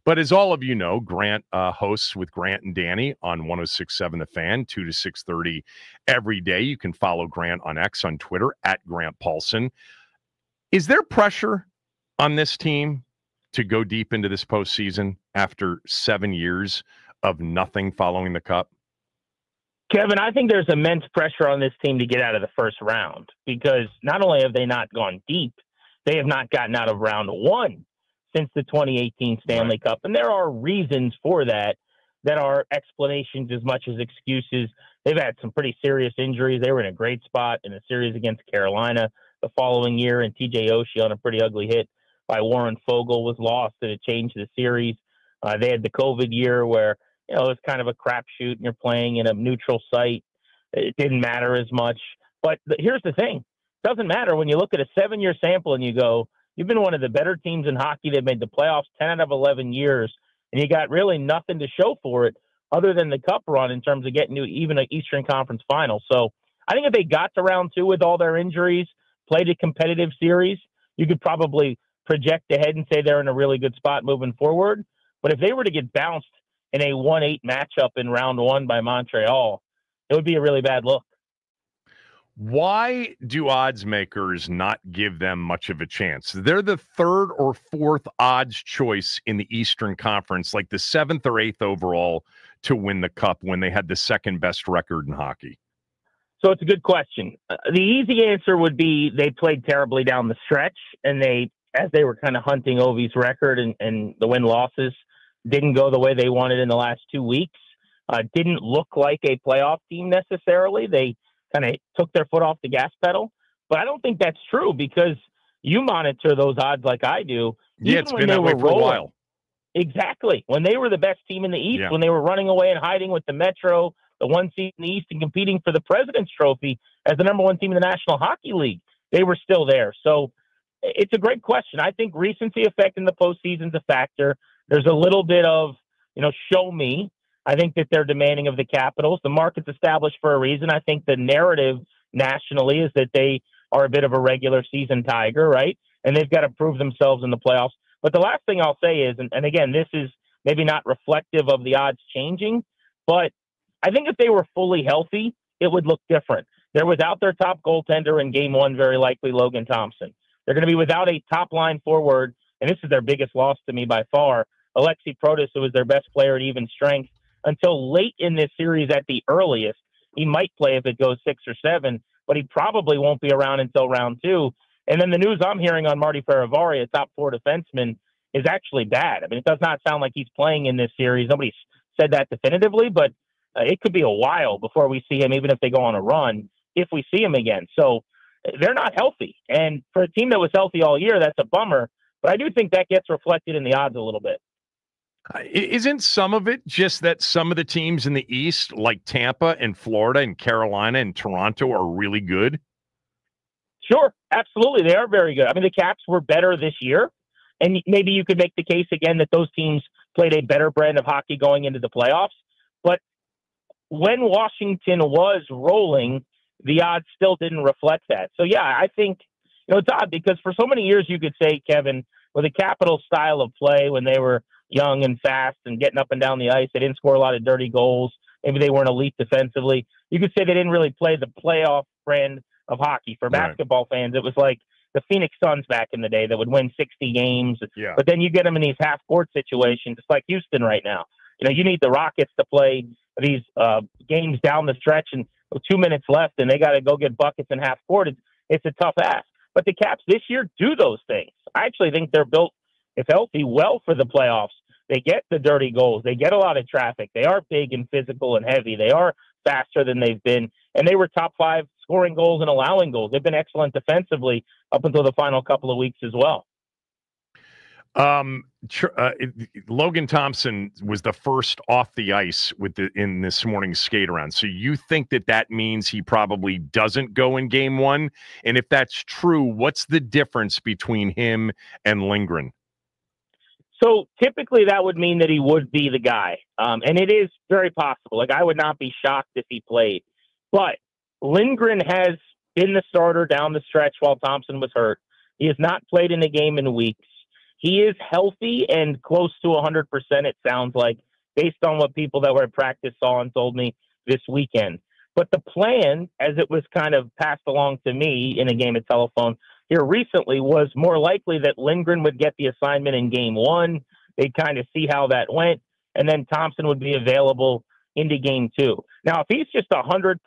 But as all of you know, Grant hosts with Grant and Danny on 106.7 The Fan, 2 to 6:30 every day. You can follow Grant on X on Twitter at Grant Paulsen. Is there pressure on this team to go deep into this postseason after 7 years of nothing following the Cup? Kevin, I think there's immense pressure on this team to get out of the first round because not only have they not gone deep, they have not gotten out of round one since the 2018 Stanley Cup. And there are reasons for that are explanations as much as excuses. They've had some pretty serious injuries. They were in a great spot in a series against Carolina the following year, and TJ Oshie on a pretty ugly hit by Warren Fogle was lost, and it changed the series. They had the COVID year where it was kind of a crapshoot, and you're playing in a neutral site. It didn't matter as much. But here's the thing. It doesn't matter when you look at a 7-year sample and you go, you've been one of the better teams in hockey. They've made the playoffs 10 out of 11 years, and you got really nothing to show for it other than the Cup run in terms of getting to even an Eastern Conference final. So I think if they got to round two with all their injuries, played a competitive series, you could probably project ahead and say they're in a really good spot moving forward. But if they were to get bounced in a 1-8 matchup in round one by Montreal, it would be a really bad look. Why do odds makers not give them much of a chance? They're the third or fourth odds choice in the Eastern Conference, like the seventh or eighth overall to win the Cup when they had the second best record in hockey. So it's a good question. The easy answer would be they played terribly down the stretch, and as they were kind of hunting Ovi's record and the win-losses didn't go the way they wanted in the last 2 weeks. Didn't look like a playoff team necessarily. They kind of took their foot off the gas pedal. But I don't think that's true because you monitor those odds like I do. Yeah, it's been that way for a while. Exactly. When they were the best team in the East, when they were running away and hiding with the Metro, the one seed in the East, and competing for the President's Trophy as the number one team in the National Hockey League, they were still there. So it's a great question. I think recency effect in the postseason is a factor. There's a little bit of, show me. I think that they're demanding of the Capitals. The market's established for a reason. I think the narrative nationally is that they are a bit of a regular season tiger, right? And they've got to prove themselves in the playoffs. But the last thing I'll say is, and again, this is maybe not reflective of the odds changing, but I think if they were fully healthy, it would look different. They're without their top goaltender in game one, very likely Logan Thompson. They're going to be without a top-line forward, and this is their biggest loss to me by far, Alexi Protas, who was their best player at even strength, until late in this series at the earliest. He might play if it goes 6 or 7, but he probably won't be around until round 2. And then the news I'm hearing on Marty Ferravari, a top 4 defenseman, is actually bad. I mean, it does not sound like he's playing in this series. Nobody's said that definitively, but it could be a while before we see him, even if they go on a run, if we see him again. So they're not healthy. And for a team that was healthy all year, that's a bummer. But I do think that gets reflected in the odds a little bit. Isn't some of it just that some of the teams in the East, like Tampa and Florida and Carolina and Toronto, are really good? Sure, absolutely. They are very good. I mean, the Caps were better this year, and maybe you could make the case again that those teams played a better brand of hockey going into the playoffs. But when Washington was rolling, the odds still didn't reflect that. So, yeah, I think it's odd because for so many years you could say, Kevin, with a Capitals style of play when they were young and fast and getting up and down the ice, they didn't score a lot of dirty goals. Maybe they weren't elite defensively. You could say they didn't really play the playoff brand of hockey. For basketball fans, it was like the Phoenix Suns back in the day that would win 60 games. Yeah. But then you get them in these half-court situations, just like Houston right now. You need the Rockets to play these games down the stretch and 2 minutes left, and they got to go get buckets in half-court. It's a tough ask. But the Caps this year do those things. I actually think they're built, if healthy, well for the playoffs. They get the dirty goals. They get a lot of traffic. They are big and physical and heavy. They are faster than they've been. And they were top 5 scoring goals and allowing goals. They've been excellent defensively up until the final couple of weeks as well. Logan Thompson was the first off the ice in this morning's skate around. So you think that means he probably doesn't go in game one? And if that's true, what's the difference between him and Lindgren? So typically that would mean that he would be the guy. And it is very possible. Like, I would not be shocked if he played. But Lindgren has been the starter down the stretch while Thompson was hurt. He has not played in a game in weeks. he is healthy and close to 100%, it sounds like, based on what people that were at practice saw and told me this weekend. But the plan, as it was kind of passed along to me in a game of telephone here recently, was more likely that Lindgren would get the assignment in game one. They'd kind of see how that went, and then Thompson would be available into game two. Now, if he's just 100%,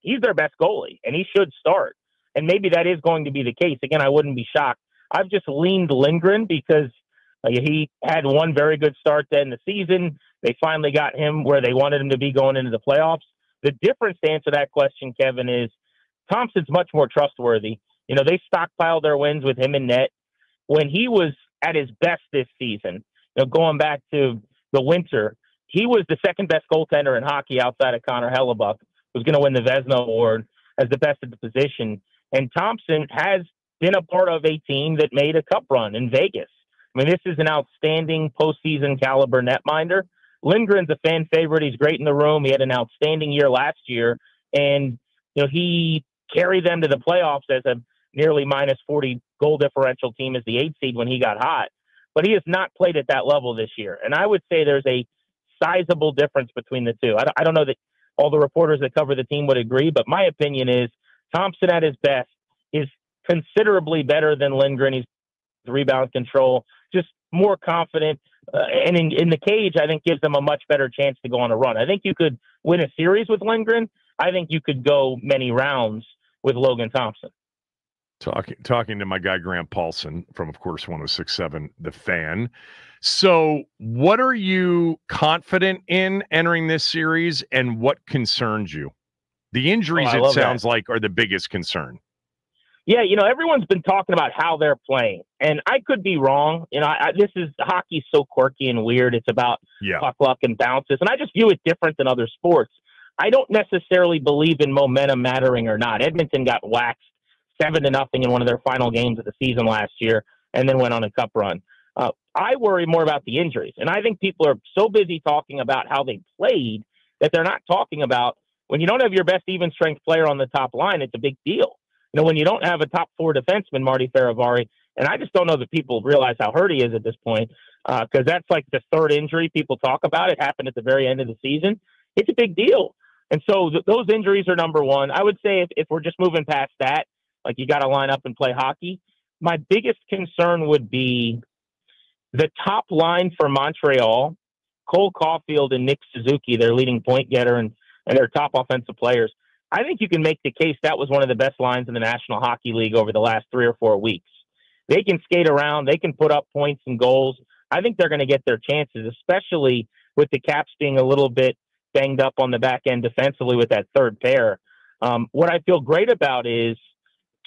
he's their best goalie, and he should start. And maybe that is going to be the case. Again, I wouldn't be shocked. I've just leaned Lindgren because he had one very good start to end the season. They finally got him where they wanted him to be going into the playoffs. The difference to answer that question, Kevin, is Thompson's much more trustworthy. You know, they stockpiled their wins with him in net. When he was at his best this season, going back to the winter, he was the second best goaltender in hockey outside of Connor Hellebuck, who's going to win the Vezina Award as the best at the position. And Thompson has been a part of a team that made a cup run in Vegas. I mean, this is an outstanding postseason caliber netminder. Lindgren's a fan favorite. He's great in the room. He had an outstanding year last year, and he carried them to the playoffs as a nearly minus 40 goal differential team as the 8th seed when he got hot. But he has not played at that level this year, and I would say there's a sizable difference between the two. I don't know that all the reporters that cover the team would agree, but my opinion is Thompson at his best is considerably better than Lindgren. He's rebound control, just more confident. And in the cage, I think gives them a much better chance to go on a run. I think you could win a series with Lindgren. I think you could go many rounds with Logan Thompson. Talking to my guy, Grant Paulsen from, of course, 106.7 The Fan. So what are you confident in entering this series, and what concerns you? The injuries, it sounds like, are the biggest concern. Yeah, everyone's been talking about how they're playing, and I could be wrong. Hockey's so quirky and weird. It's about puck luck and bounces, and I just view it different than other sports. I don't necessarily believe in momentum mattering or not. Edmonton got waxed 7-0 in one of their final games of the season last year, and then went on a cup run. I worry more about the injuries, and I think people are so busy talking about how they played that they're not talking about when you don't have your best even strength player on the top line. It's a big deal. When you don't have a top four defenseman, Marty Faravari, and I just don't know that people realize how hurt he is at this point, because that's like the third injury people talk about. It happened at the very end of the season. It's a big deal. And so those injuries are number one. I would say if we're just moving past that, like you got to line up and play hockey, my biggest concern would be the top line for Montreal, Cole Caulfield and Nick Suzuki, their leading point getter and their top offensive players. I think you can make the case that was one of the best lines in the National Hockey League over the last 3 or 4 weeks. They can skate around. They can put up points and goals. I think they're going to get their chances, especially with the Caps being a little bit banged up on the back end defensively with that third pair. What I feel great about is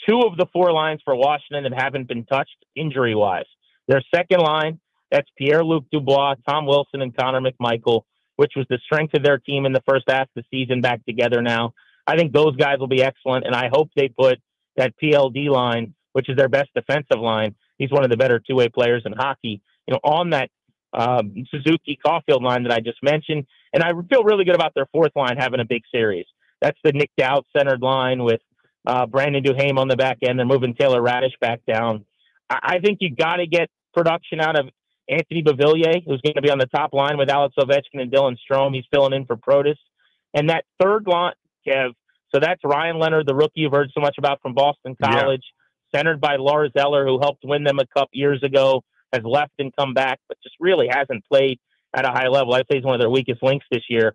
2 of the 4 lines for Washington that haven't been touched injury-wise. Their second line, that's Pierre-Luc Dubois, Tom Wilson, and Connor McMichael, which was the strength of their team in the first half of the season, back together now. I think those guys will be excellent, and I hope they put that PLD line, which is their best defensive line. He's one of the better two-way players in hockey, on that Suzuki Caulfield line that I just mentioned. And I feel really good about their fourth line having a big series. That's the Nick Dowd centered line with Brandon Duhaime on the back end. They're moving Taylor Radish back down. I think you got to get production out of Anthony Beauvillier, who's going to be on the top line with Alex Ovechkin and Dylan Strome. He's filling in for Protas. And that third line, Kev, so that's Ryan Leonard, the rookie you've heard so much about from Boston College, centered by Lars Eller, who helped win them a cup years ago, has left and come back, but just really hasn't played at a high level. I'd say he's one of their weakest links this year.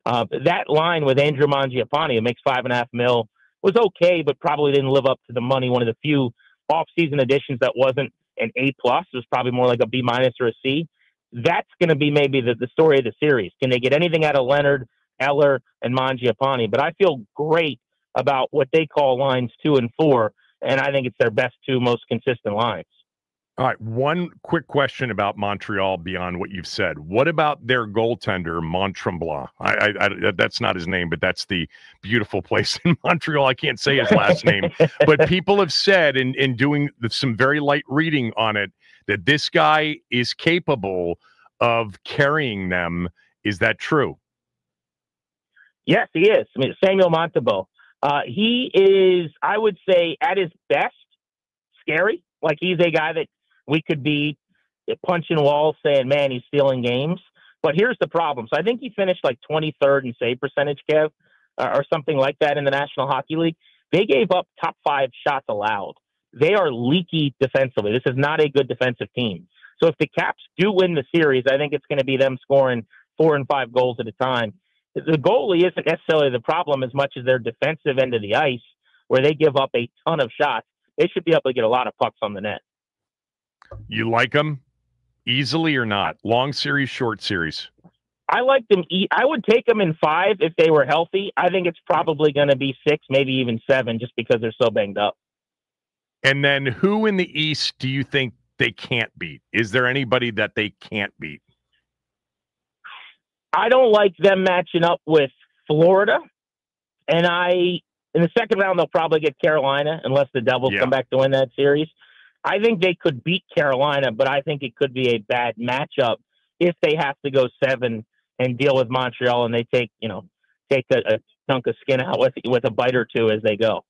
That line with Andrew Mangiapane, who makes $5.5 million, was okay, but probably didn't live up to the money. One of the few off-season additions that wasn't an A+. It was probably more like a B- or a C. That's going to be maybe the story of the series. Can they get anything out of Leonard, Eller, and Mangiapane? But I feel great about what they call lines 2 and 4, and I think it's their best 2 most consistent lines. All right, one quick question about Montreal beyond what you've said. What about their goaltender, Montremblant? That's not his name, but that's the beautiful place in Montreal. I can't say his last name, but people have said, in doing some very light reading on it, that this guy is capable of carrying them. Is that true? Yes, he is. I mean, Samuel Montembeault. He is, I would say, at his best, scary. Like, he's a guy that we could be punching walls saying, man, he's stealing games. But here's the problem. So I think he finished like 23rd in save percentage, Kev, or something like that in the National Hockey League. They gave up top 5 shots allowed. They are leaky defensively. This is not a good defensive team. So if the Caps do win the series, I think it's going to be them scoring 4 and 5 goals at a time. The goalie isn't necessarily the problem as much as their defensive end of the ice, where they give up a ton of shots. They should be able to get a lot of pucks on the net. You like them easily or not? Long series, short series? I like them. I would take them in 5 if they were healthy. I think it's probably going to be 6, maybe even 7, just because they're so banged up. And then who in the East do you think they can't beat? Is there anybody that they can't beat? I don't like them matching up with Florida. And in the second round, they'll probably get Carolina unless the Devils come back to win that series. I think they could beat Carolina, but I think it could be a bad matchup if they have to go 7 and deal with Montreal and they take a chunk of skin out with a bite or two as they go.